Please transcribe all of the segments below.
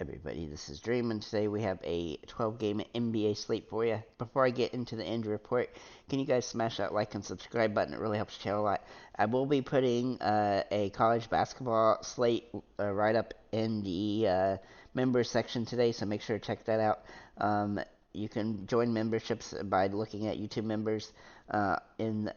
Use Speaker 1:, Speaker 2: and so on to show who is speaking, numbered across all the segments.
Speaker 1: Everybody, this is Dream, and today we have a 12-game NBA slate for you. Before I get into the injury report, can you guys smash that like and subscribe button? It really helps the channel a lot. I will be putting a college basketball slate right up in the members section today, so make sure to check that out. You can join memberships by looking at YouTube members in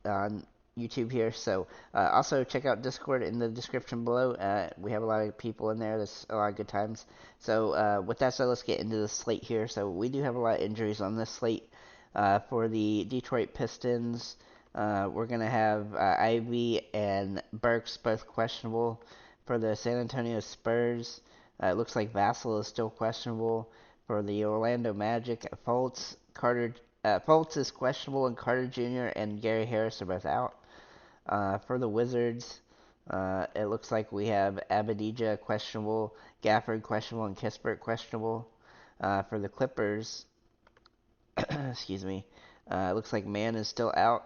Speaker 1: on YouTube here. So also check out Discord in the description below. We have a lot of people in there. There's a lot of good times. So with that said, let's get into the slate here. So we do have a lot of injuries on this slate. For the Detroit Pistons, we're going to have Ivy and Burks both questionable. For the San Antonio Spurs, it looks like Vassell is still questionable. For the Orlando Magic, Fultz is questionable, and Carter Jr. and Gary Harris are both out. For the Wizards, it looks like we have Abadija questionable, Gafford questionable, and Kispert questionable. For the Clippers, excuse me, it looks like Mann is still out.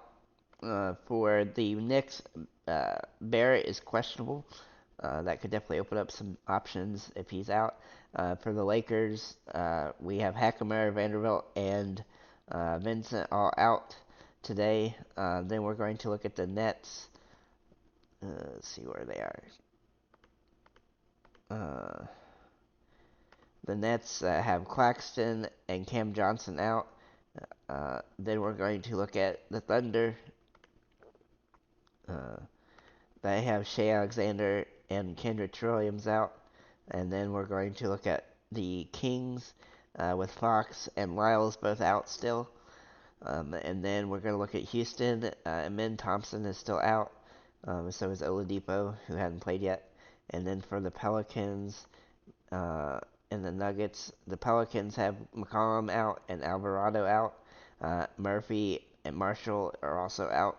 Speaker 1: For the Knicks, Barrett is questionable. That could definitely open up some options if he's out. For the Lakers, we have Hackamore, Vanderbilt, and Vincent all out today. Then we're going to look at the Nets. Let's see where they are. The Nets have Claxton and Cam Johnson out. Then we're going to look at the Thunder. They have Shea Alexander and Kendrick Williams out. And then we're going to look at the Kings with Fox and Lyles both out still. And then we're going to look at Houston. Amin Thompson is still out. So is Oladipo, who hadn't played yet. And then for the Pelicans and the Nuggets, the Pelicans have McCollum out and Alvarado out. Murphy and Marshall are also out.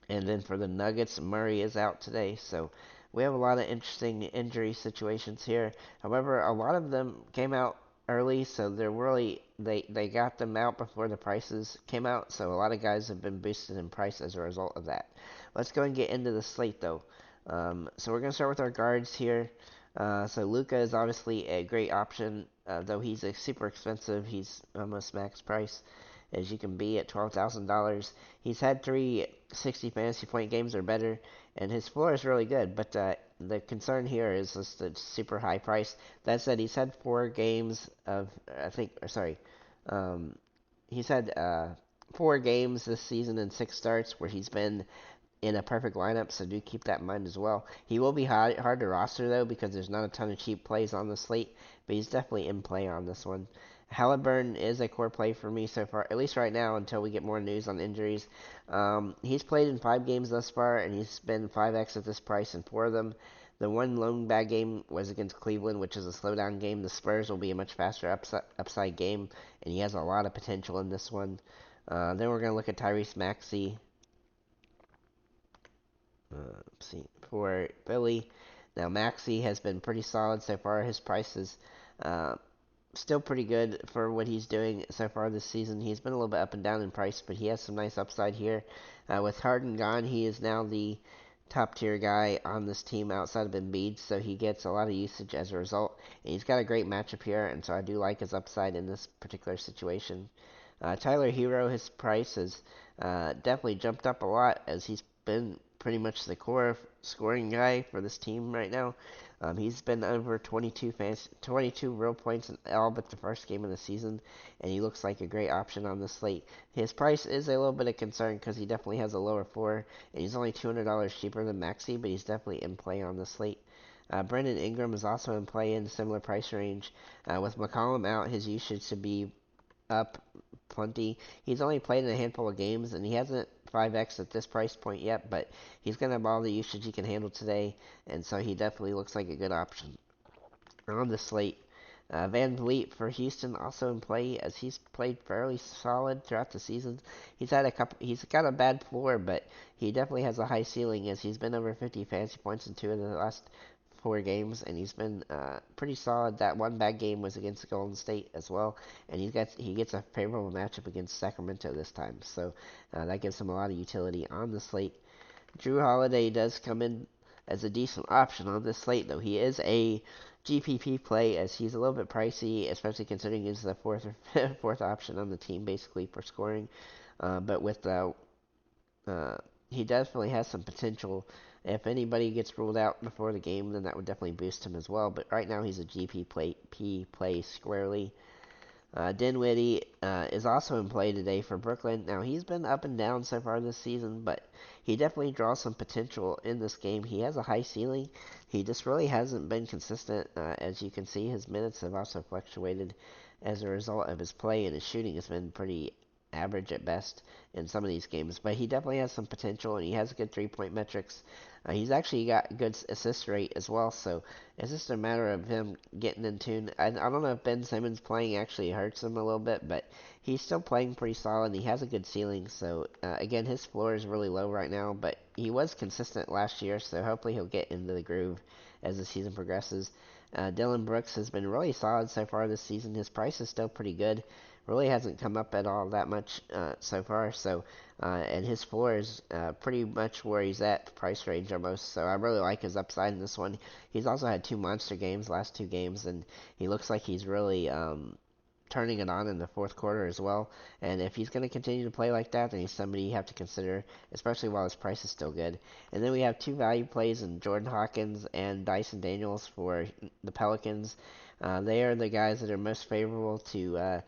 Speaker 1: And then for the Nuggets, Murray is out today. So we have a lot of interesting injury situations here. However, a lot of them came out early, so they're really they got them out before the prices came out. So a lot of guys have been boosted in price as a result of that. Let's go and get into the slate though. So we're gonna start with our guards here. So Luka is obviously a great option, though he's super expensive. He's almost max price as you can be at $12,000. He's had 360 fantasy point games or better, and his floor is really good. But the concern here is just the super high price. That said, he's had 4 games of, um, he's had 4 games this season and 6 starts where he's been in a perfect lineup, so do keep that in mind as well. He will be hard to roster, though, because there's not a ton of cheap plays on the slate, but he's definitely in play on this one. Halliburton is a core play for me so far, at least right now, until we get more news on injuries. He's played in 5 games thus far, and he's been 5x at this price in 4 of them. The one lone bad game was against Cleveland, which is a slowdown game. The Spurs will be a much faster upside game, and he has a lot of potential in this one. Then we're going to look at Tyrese Maxey. See, for Philly. Now, Maxey has been pretty solid so far. His price is still pretty good for what he's doing so far this season. He's been a little bit up and down in price, but he has some nice upside here. With Harden gone, he is now the top tier guy on this team outside of Embiid, so he gets a lot of usage as a result. And he's got a great matchup here, and so I do like his upside in this particular situation. Tyler Hero, his price has definitely jumped up a lot as he's been pretty much the core scoring guy for this team right now. He's been over 22 real points in all but the first game of the season, and he looks like a great option on the slate. His price is a little bit of concern because he definitely has a lower floor, and he's only $200 cheaper than Maxey, but he's definitely in play on the slate. Brandon Ingram is also in play in a similar price range. With McCollum out, his usage should be up plenty. He's only played in a handful of games, and he hasn't 5x at this price point yet, but he's going to have all the usage he can handle today, and so he definitely looks like a good option. On the slate, Van Vliet for Houston also in play as he's played fairly solid throughout the season. He's got a bad floor, but he definitely has a high ceiling as he's been over 50 fantasy points in 2 of the last 4 games, and he's been pretty solid. That one bad game was against Golden State as well, and he gets a favorable matchup against Sacramento this time, so that gives him a lot of utility on the slate. Drew Holiday does come in as a decent option on this slate, though. He is a GPP play as he's a little bit pricey, especially considering he's the fourth or fourth option on the team basically for scoring. But with the he definitely has some potential. If anybody gets ruled out before the game, then that would definitely boost him as well. But right now he's a GPP play squarely. Dinwiddie is also in play today for Brooklyn. Now, he's been up and down so far this season, but he definitely draws some potential in this game. He has a high ceiling. He just really hasn't been consistent. As you can see, his minutes have also fluctuated as a result of his play, and his shooting has been pretty average at best in some of these games. But he definitely has some potential, and he has good three-point metrics. He's actually got good assist rate as well, so it's just a matter of him getting in tune. I don't know if Ben Simmons playing actually hurts him a little bit, but he's still playing pretty solid. He has a good ceiling, so again, his floor is really low right now, but he was consistent last year, so hopefully he'll get into the groove as the season progresses. Dylan Brooks has been really solid so far this season. His price is still pretty good. Really hasn't come up at all that much so far, so and his floor is pretty much where he's at price range almost. So I really like his upside in this one. He's also had two monster games, last two games, and he looks like he's really turning it on in the fourth quarter as well. And if he's going to continue to play like that, then he's somebody you have to consider, especially while his price is still good. And then we have two value plays in Jordan Hawkins and Dyson Daniels for the Pelicans. They are the guys that are most favorable to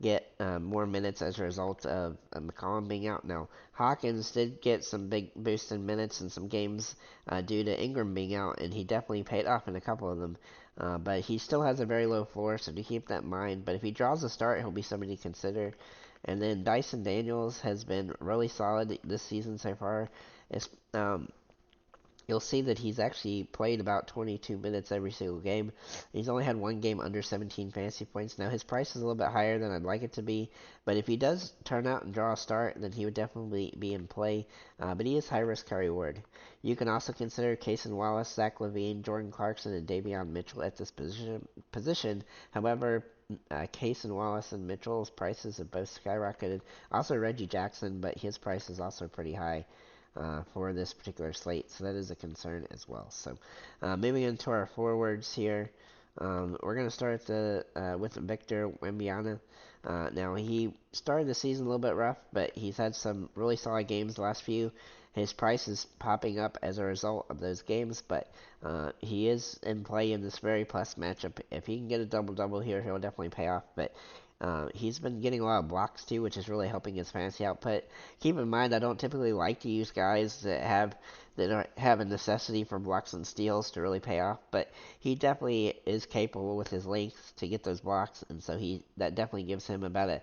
Speaker 1: get more minutes as a result of McCollum being out. Now, Hawkins did get some big boost in minutes in some games due to Ingram being out, and he definitely paid off in a couple of them. But he still has a very low floor, so to keep that in mind. But if he draws a start, he'll be somebody to consider. And then Dyson Daniels has been really solid this season so far. It's, you'll see that he's actually played about 22 minutes every single game. He's only had one game under 17 fantasy points. Now, his price is a little bit higher than I'd like it to be, but if he does turn out and draw a start, then he would definitely be in play. But he is high risk, high reward. You can also consider Cason Wallace, Zach LaVine, Jordan Clarkson, and Davion Mitchell at this position. However, Cason Wallace and Mitchell's prices have both skyrocketed. Also, Reggie Jackson, but his price is also pretty high for this particular slate, so that is a concern as well. So, moving into our forwards here, we're going to start with Victor Wembanyama. Now, he started the season a little bit rough, but he's had some really solid games the last few. His price is popping up as a result of those games, but he is in play in this very plus matchup. If he can get a double-double here, he'll definitely pay off, but he's been getting a lot of blocks too, which is really helping his fantasy output. Keep in mind, I don't typically like to use guys that have a necessity for blocks and steals to really pay off, but he definitely is capable with his length to get those blocks, and so that definitely gives him about a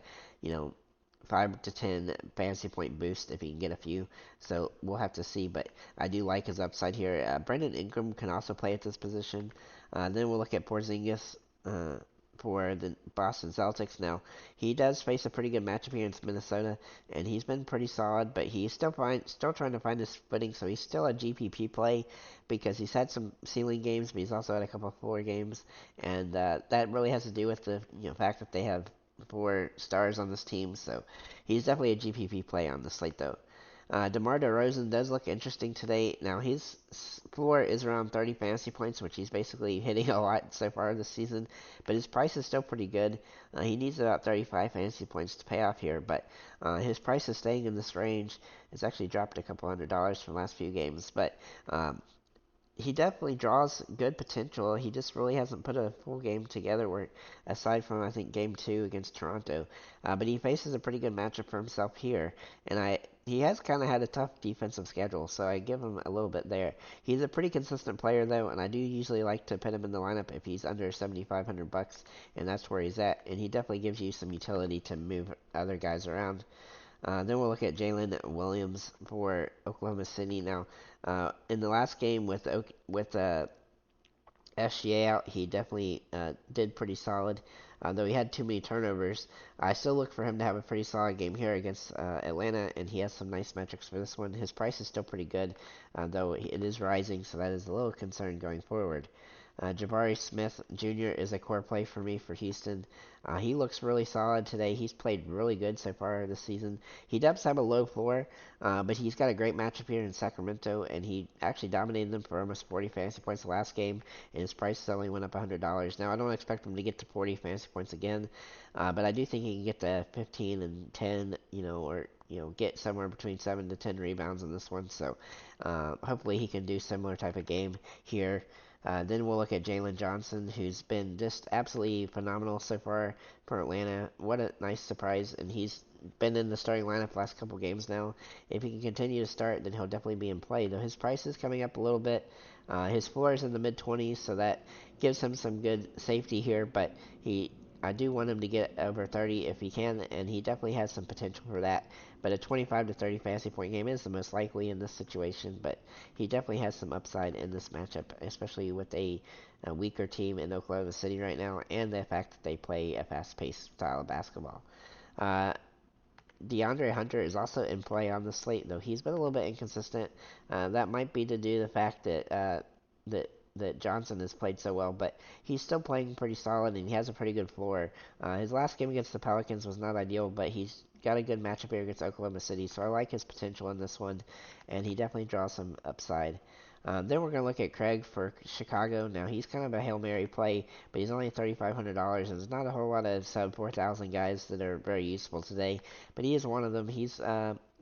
Speaker 1: 5 to 10 fantasy point boost if he can get a few. So we'll have to see, but I do like his upside here. Brandon Ingram can also play at this position. Then we'll look at Porzingis. For the Boston Celtics. Now, he does face a pretty good matchup here in Minnesota, and he's been pretty solid, but he's still trying to find his footing, so he's still a GPP play because he's had some ceiling games, but he's also had a couple of floor games, and that really has to do with the fact that they have 4 stars on this team, so he's definitely a GPP play on the slate, though. DeMar DeRozan does look interesting today. Now, his floor is around 30 fantasy points, which he's basically hitting a lot so far this season, but his price is still pretty good. He needs about 35 fantasy points to pay off here, but his price is staying in this range. It's actually dropped a couple $100 from the last few games, but he definitely draws good potential. He just really hasn't put a full game together, aside from I think game 2 against Toronto. But he faces a pretty good matchup for himself here, and he has kind of had a tough defensive schedule, so I give him a little bit there. He's a pretty consistent player though, and I do usually like to put him in the lineup if he's under $7,500, and that's where he's at. And he definitely gives you some utility to move other guys around. Then we'll look at Jalen Williams for Oklahoma City. Now, in the last game with SGA out, he definitely did pretty solid. Though he had too many turnovers, I still look for him to have a pretty solid game here against Atlanta, and he has some nice metrics for this one. His price is still pretty good, though it is rising, so that is a little concern going forward. Jabari Smith Jr. is a core play for me for Houston. He looks really solid today. He's played really good so far this season. He does have a low floor, but he's got a great matchup here in Sacramento, and he actually dominated them for almost 40 fantasy points the last game, and his price only went up $100. Now, I don't expect him to get to 40 fantasy points again, but I do think he can get to 15 and 10, or get somewhere between 7 to 10 rebounds in this one. So hopefully he can do similar type of game here. Then we'll look at Jalen Johnson, who's been just absolutely phenomenal so far for Atlanta. What a nice surprise, and he's been in the starting lineup the last couple games now. If he can continue to start, then he'll definitely be in play. Though his price is coming up a little bit. His floor is in the mid 20s, so that gives him some good safety here. But I do want him to get over 30 if he can, and he definitely has some potential for that. But a 25 to 30 fantasy point game is the most likely in this situation. But he definitely has some upside in this matchup, especially with a weaker team in Oklahoma City right now, and the fact that they play a fast-paced style of basketball. Uh, DeAndre Hunter is also in play on the slate, though he's been a little bit inconsistent. That might be to do the fact that that Johnson has played so well, but he's still playing pretty solid and he has a pretty good floor. His last game against the Pelicans was not ideal, but he's got a good matchup here against Oklahoma City, so I like his potential in this one, and he definitely draws some upside. Then we're going to look at Craig for Chicago. Now, he's kind of a Hail Mary play, but he's only $3,500, and there's not a whole lot of sub 4,000 guys that are very useful today, but he is one of them. He's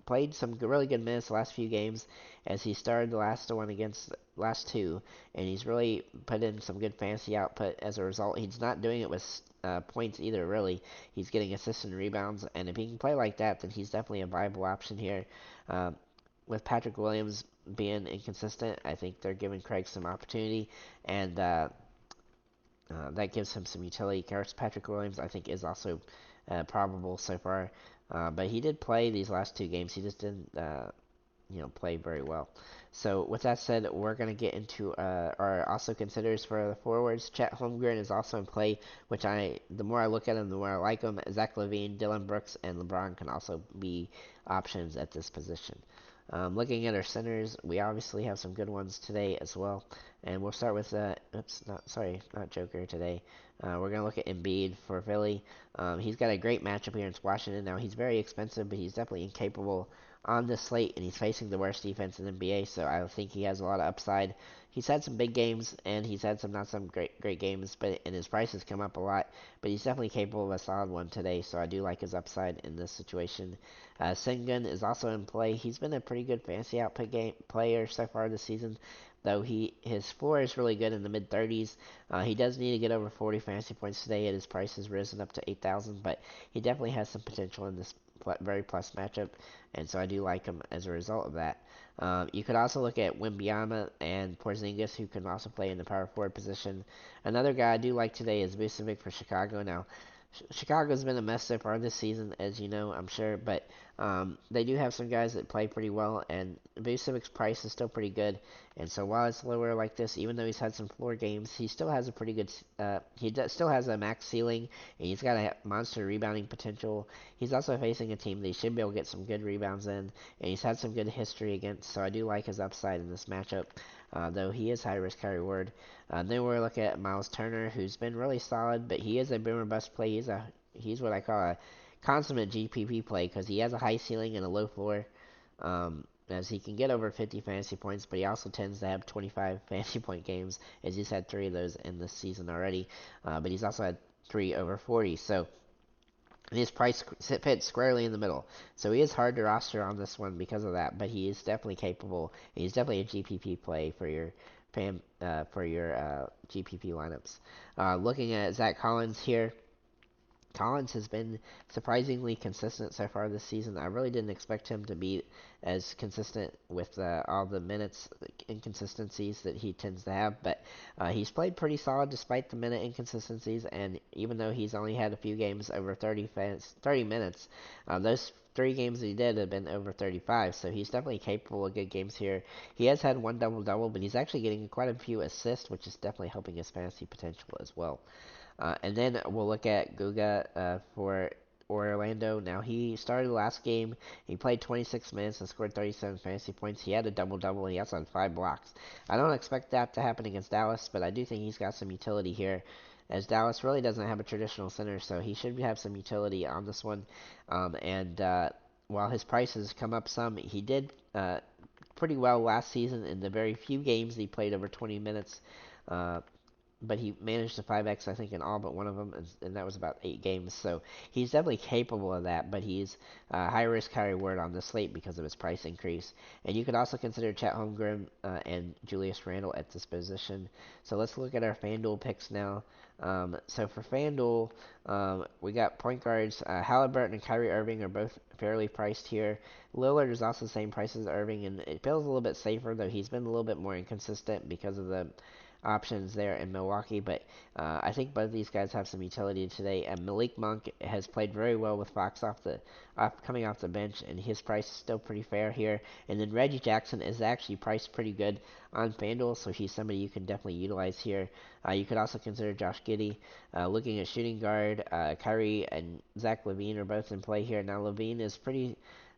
Speaker 1: played some really good minutes the last few games as he started the last one against last two, and he's really put in some good fantasy output as a result. He's not doing it with points either, really. He's getting assists and rebounds, and if he can play like that, then he's definitely a viable option here. Uh, with Patrick Williams being inconsistent, I think they're giving Craig some opportunity, and that gives him some utility. Of Patrick Williams, I think, is also probable so far, but he did play these last two games. He just didn't, play very well. So with that said, we're going to get into our also considers for the forwards. Chet Holmgren is also in play, which the more I look at him, the more I like him. Zach LaVine, Dylan Brooks, and LeBron can also be options at this position. Looking at our centers, we obviously have some good ones today as well. And we'll start with, not Joker today. We're going to look at Embiid for Philly. He's got a great matchup here in Washington. Now, he's very expensive, but he's definitely incapable on this slate, and he's facing the worst defense in the NBA, so I think he has a lot of upside. He's had some big games, and he's had some not some great games, and his price has come up a lot, but he's definitely capable of a solid one today, so I do like his upside in this situation. Sengun is also in play. He's been a pretty good fantasy output game player so far this season, though his floor is really good in the mid 30s. He does need to get over 40 fantasy points today, and his price has risen up to 8,000, but he definitely has some potential in this very plus matchup, and so I do like him as a result of that. You could also look at Wimbyama and Porzingis, who can also play in the power forward position. Another guy I do like today is Vucevic for Chicago. Now, Chicago's been a mess so far this season, as you know, I'm sure, but they do have some guys that play pretty well, and Vucevic's price is still pretty good. And so while it's lower like this, even though he's had some floor games, he still has a pretty good. Still has a max ceiling, and he's got a monster rebounding potential. He's also facing a team that he should be able to get some good rebounds in, and he's had some good history against. So I do like his upside in this matchup, though he is high risk, high reward. Then we're looking at Miles Turner, who's been really solid, but he is a boomer bust play. He's what I call a consummate GPP play because he has a high ceiling and a low floor. As he can get over 50 fantasy points, but he also tends to have 25 fantasy point games, as he's had 3 of those in this season already. But he's also had 3 over 40, so his price fits squarely in the middle. So he is hard to roster on this one because of that, but he is definitely capable. He's definitely a GPP play for your GPP lineups. Looking at Zach Collins here, Collins has been surprisingly consistent so far this season. I really didn't expect him to be as consistent with all the minutes inconsistencies that he tends to have, but he's played pretty solid despite the minute inconsistencies, and even though he's only had a few games over 30 minutes, those 3 games that he did have been over 35, so he's definitely capable of good games here. He has had 1 double-double, but he's actually getting quite a few assists, which is definitely helping his fantasy potential as well. And then we'll look at Guga for Orlando. Now, he started the last game. He played 26 minutes and scored 37 fantasy points. He had a double-double, and he also had 5 blocks. I don't expect that to happen against Dallas, but I do think he's got some utility here, as Dallas really doesn't have a traditional center, so he should have some utility on this one. While his prices come up some, he did pretty well last season in the very few games he played over 20 minutes. Uh, but he managed to 5x, I think, in all but one of them, and that was about 8 games. So he's definitely capable of that, but he's high risk, high reward on the slate because of his price increase. And you could also consider Chet Holmgren and Julius Randle at this position. So let's look at our FanDuel picks now. So for FanDuel, we got point guards. Halliburton and Kyrie Irving are both fairly priced here. Lillard is also the same price as Irving, and it feels a little bit safer, though he's been a little bit more inconsistent because of the options there in Milwaukee, but I think both of these guys have some utility today. And Malik Monk has played very well with Fox coming off the bench, and his price is still pretty fair here. And then Reggie Jackson is actually priced pretty good on FanDuel, so he's somebody you can definitely utilize here. You could also consider Josh Giddey. Looking at shooting guard, Kyrie and Zach LaVine are both in play here. Now LaVine is a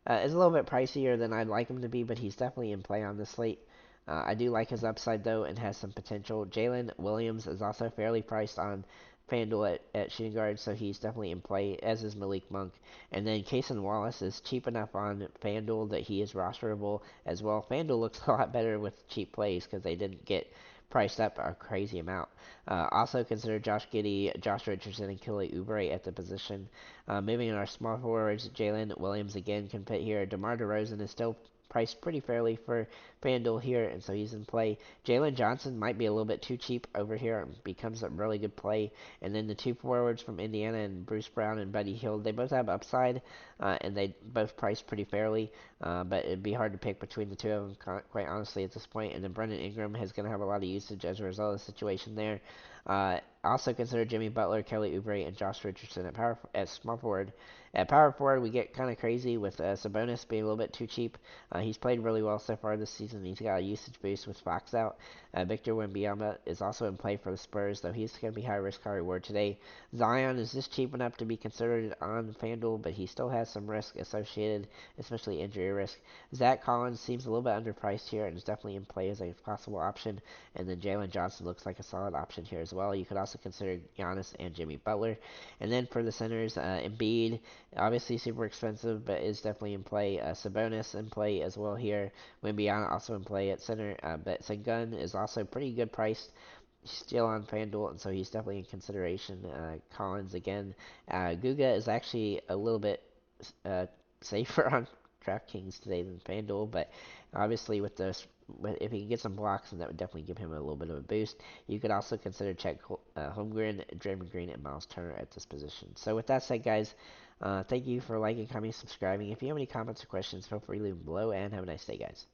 Speaker 1: little bit pricier than I'd like him to be, but he's definitely in play on the slate. I do like his upside, though, and has some potential. Jalen Williams is also fairly priced on FanDuel at shooting guard, so he's definitely in play, as is Malik Monk. And then Cason Wallace is cheap enough on FanDuel that he is rosterable as well. FanDuel looks a lot better with cheap plays because they didn't get priced up a crazy amount. Also consider Josh Giddey, Josh Richardson, and Kelly Oubre at the position. Moving in our small forwards, Jalen Williams again can fit here. DeMar DeRozan is still priced pretty fairly for FanDuel here, and so he's in play. Jalen Johnson might be a little bit too cheap over here and becomes a really good play. And then the two forwards from Indiana and Bruce Brown and Buddy Hield, they both have upside, and they both price pretty fairly, but it'd be hard to pick between the two of them, quite honestly, at this point. And then Brendan Ingram is going to have a lot of usage as a result of the situation there. Also consider Jimmy Butler, Kelly Oubre, and Josh Richardson at small forward. At power forward, we get kind of crazy with Sabonis being a little bit too cheap. He's played really well so far this season. He's got a usage boost with Fox out. Victor Wembanyama is also in play for the Spurs, though he's going to be high risk, high reward today. Zion is just cheap enough to be considered on FanDuel, but he still has some risk associated, especially injury risk. Zach Collins seems a little bit underpriced here and is definitely in play as a possible option. And then Jalen Johnson looks like a solid option here as well. You could also consider Giannis and Jimmy Butler. And then for the centers, Embiid, obviously super expensive, but is definitely in play. Sabonis in play as well here. Wembanyama also in play at center. But Sengun is also pretty good priced. Still on FanDuel, and so he's definitely in consideration. Collins again. Guga is actually a little bit uh, safer on DraftKings today than FanDuel, but obviously if he can get some blocks, then that would definitely give him a little bit of a boost. You could also consider Chet Holmgren, Draymond Green, and Miles Turner at this position. So with that said, guys, thank you for liking, commenting, subscribing. If you have any comments or questions, feel free to leave them below, and have a nice day, guys.